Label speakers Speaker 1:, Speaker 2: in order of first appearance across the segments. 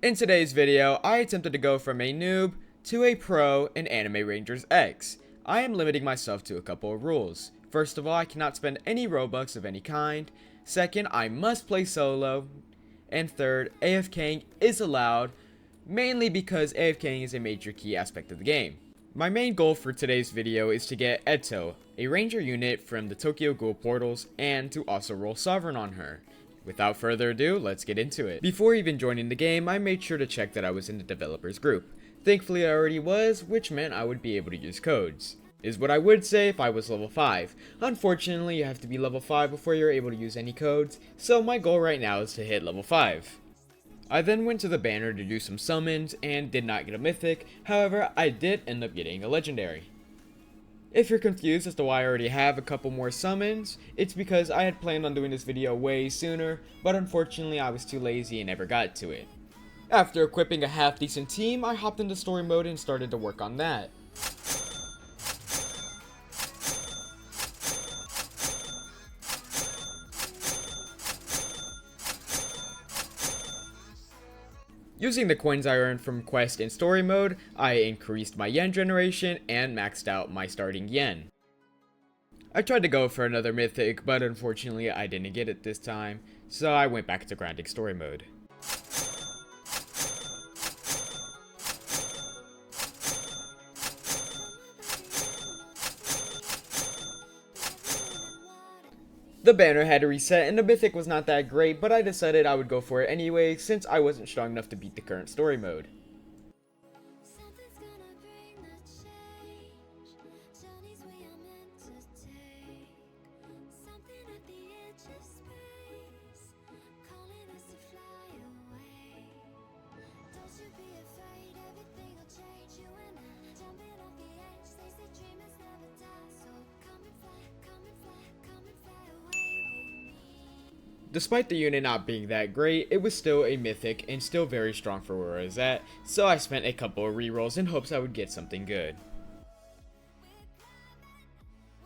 Speaker 1: In today's video, I attempted to go from a noob to a pro in Anime Rangers X. I am limiting myself to a couple of rules. First of all, I cannot spend any Robux of any kind. Second, I must play solo. And third, AFKing is allowed, mainly because AFKing is a major key aspect of the game. My main goal for today's video is to get Eto, a ranger unit from the Tokyo Ghoul portals, and to also roll Sovereign on her. Without further ado, let's get into it. Before even joining the game, I made sure to check that I was in the developers group. Thankfully I already was, which meant I would be able to use codes. Is what I would say if I was level 5. Unfortunately, you have to be level 5 before you're able to use any codes, so my goal right now is to hit level 5. I then went to the banner to do some summons and did not get a mythic, however I did end up getting a legendary. If you're confused as to why I already have a couple more summons, it's because I had planned on doing this video way sooner, but unfortunately I was too lazy and never got to it. After equipping a half decent team, I hopped into story mode and started to work on that. Using the coins I earned from quest and story mode, I increased my yen generation and maxed out my starting yen. I tried to go for another mythic, but unfortunately I didn't get it this time, so I went back to grinding story mode. The banner had to reset and the mythic was not that great, but I decided I would go for it anyway since I wasn't strong enough to beat the current story mode. Despite the unit not being that great, it was still a mythic and still very strong for where I was at, so I spent a couple of rerolls in hopes I would get something good.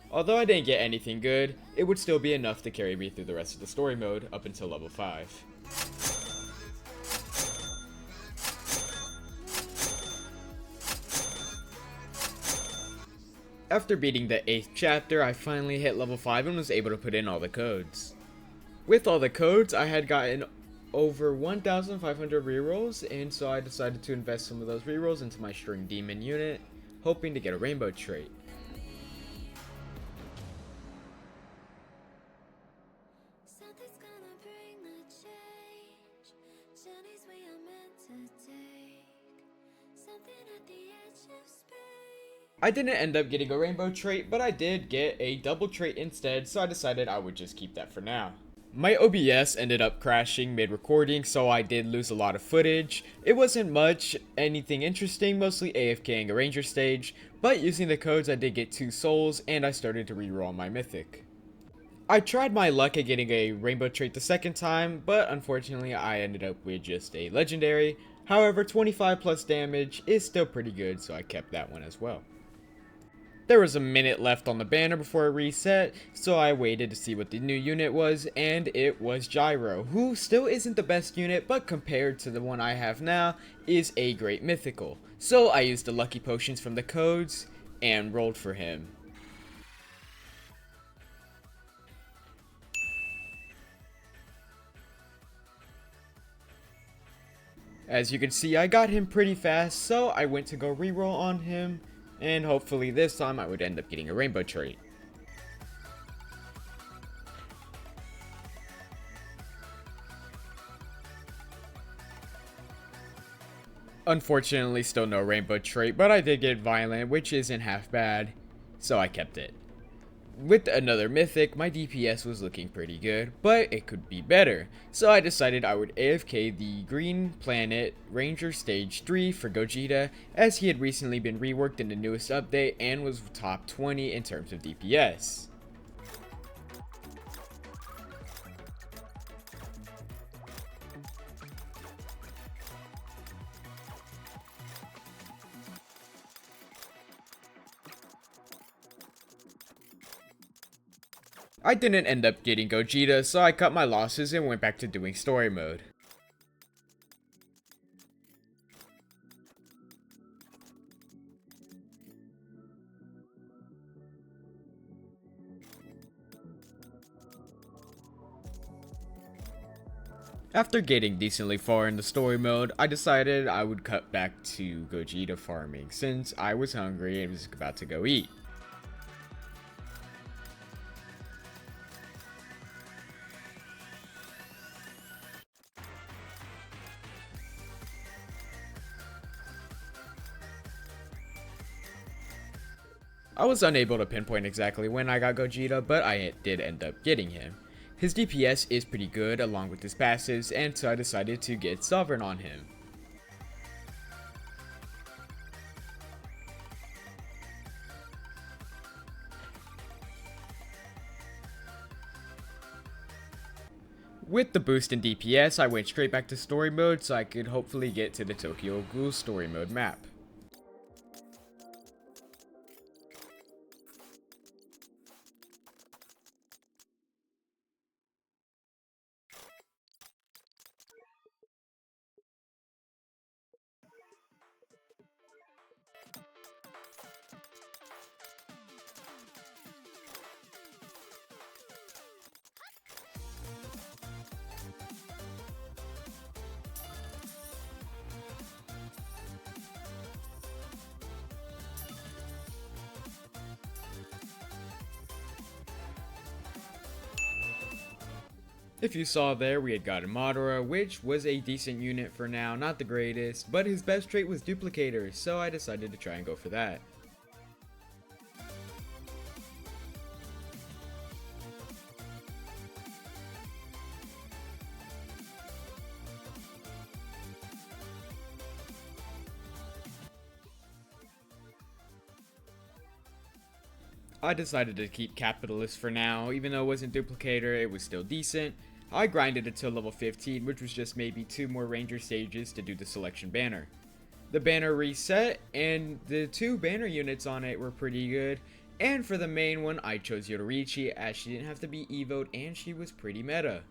Speaker 1: Although I didn't get anything good, it would still be enough to carry me through the rest of the story mode up until level 5. After beating the 8th chapter, I finally hit level 5 and was able to put in all the codes. With all the codes, I had gotten over 1,500 rerolls, and so I decided to invest some of those rerolls into my string demon unit, hoping to get a rainbow trait. I didn't end up getting a rainbow trait, but I did get a double trait instead, so I decided I would just keep that for now. My OBS ended up crashing mid-recording, so I did lose a lot of footage. It wasn't much anything interesting, mostly AFKing a ranger stage, but using the codes I did get 2 souls, and I started to reroll my mythic. I tried my luck at getting a rainbow trait the second time, but unfortunately I ended up with just a legendary. However, 25 plus damage is still pretty good, so I kept that one as well. There was a minute left on the banner before it reset, so I waited to see what the new unit was, and it was Gyro, who still isn't the best unit, but compared to the one I have now, is a great mythical. So I used the lucky potions from the codes, and rolled for him. As you can see, I got him pretty fast, so I went to go reroll on him, and hopefully this time I would end up getting a rainbow trait. Unfortunately, still no rainbow trait, but I did get violent, which isn't half bad, so I kept it. With another mythic, my DPS was looking pretty good, but it could be better, so I decided I would AFK the Green Planet Ranger Stage 3 for Gogeta, as he had recently been reworked in the newest update and was top 20 in terms of DPS. I didn't end up getting Gogeta, so I cut my losses and went back to doing story mode. After getting decently far in the story mode, I decided I would cut back to Gogeta farming since I was hungry and was about to go eat. I was unable to pinpoint exactly when I got Gogeta, but I did end up getting him. His DPS is pretty good along with his passives, and so I decided to get Sovereign on him. With the boost in DPS, I went straight back to story mode so I could hopefully get to the Tokyo Ghoul story mode map. If you saw there, we had gotten Madara, which was a decent unit for now, not the greatest, but his best trait was Duplicator, so I decided to try and go for that. I decided to keep Capitalist for now, even though it wasn't Duplicator, it was still decent. I grinded until level 15, which was just maybe 2 more Ranger stages to do the selection banner. The banner reset, and the 2 banner units on it were pretty good, and for the main one, I chose Yoruichi as she didn't have to be evoed and she was pretty meta.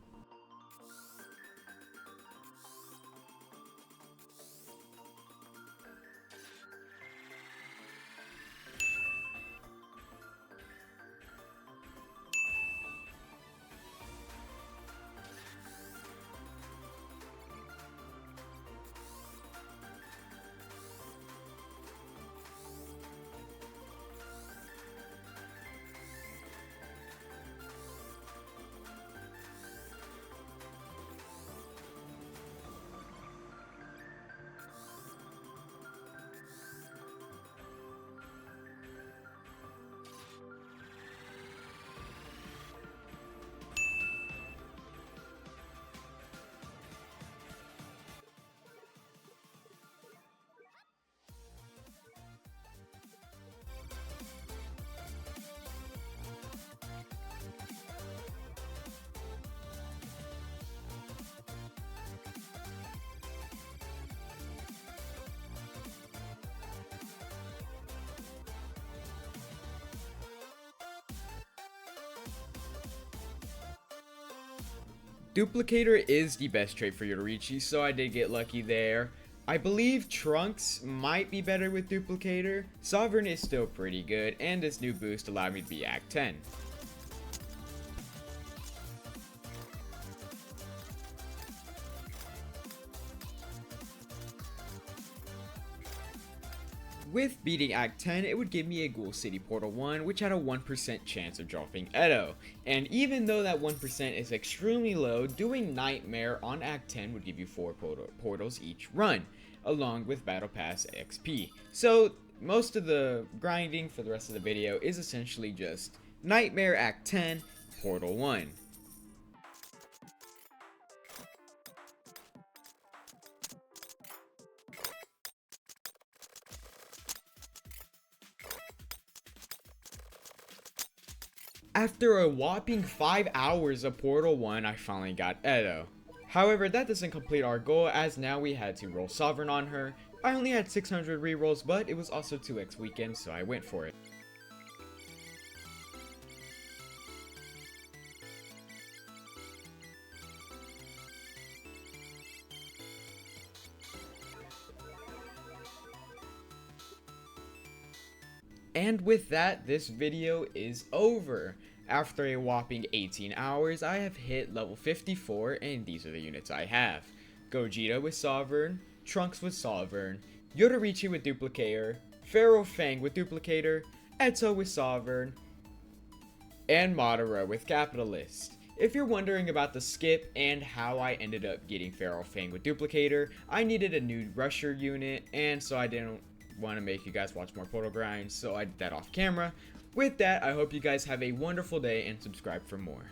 Speaker 1: Duplicator is the best trait for Yoruichi, so I did get lucky there. I believe Trunks might be better with Duplicator. Sovereign is still pretty good, and this new boost allowed me to be Act 10. With beating Act 10, it would give me a Ghoul City Portal 1, which had a 1% chance of dropping Edo. And even though that 1% is extremely low, doing Nightmare on Act 10 would give you 4 portals each run, along with Battle Pass XP. So most of the grinding for the rest of the video is essentially just Nightmare Act 10, Portal 1. After a whopping 5 hours of Portal 1, I finally got Edo. However, that doesn't complete our goal, as now we had to roll Sovereign on her. I only had 600 rerolls, but it was also 2x weekend, so I went for it. And with that, this video is over. After a whopping 18 hours, I have hit level 54, and these are the units I have. Gogeta with Sovereign, Trunks with Sovereign, Yodorichi with Duplicator, Pharaoh Fang with Duplicator, Eto with Sovereign, and Madara with Capitalist. If you're wondering about the skip and how I ended up getting Pharaoh Fang with Duplicator, I needed a new Rusher unit, and so I didn't want to make you guys watch more Portal Grinds, so I did that off camera. With that, I hope you guys have a wonderful day and subscribe for more.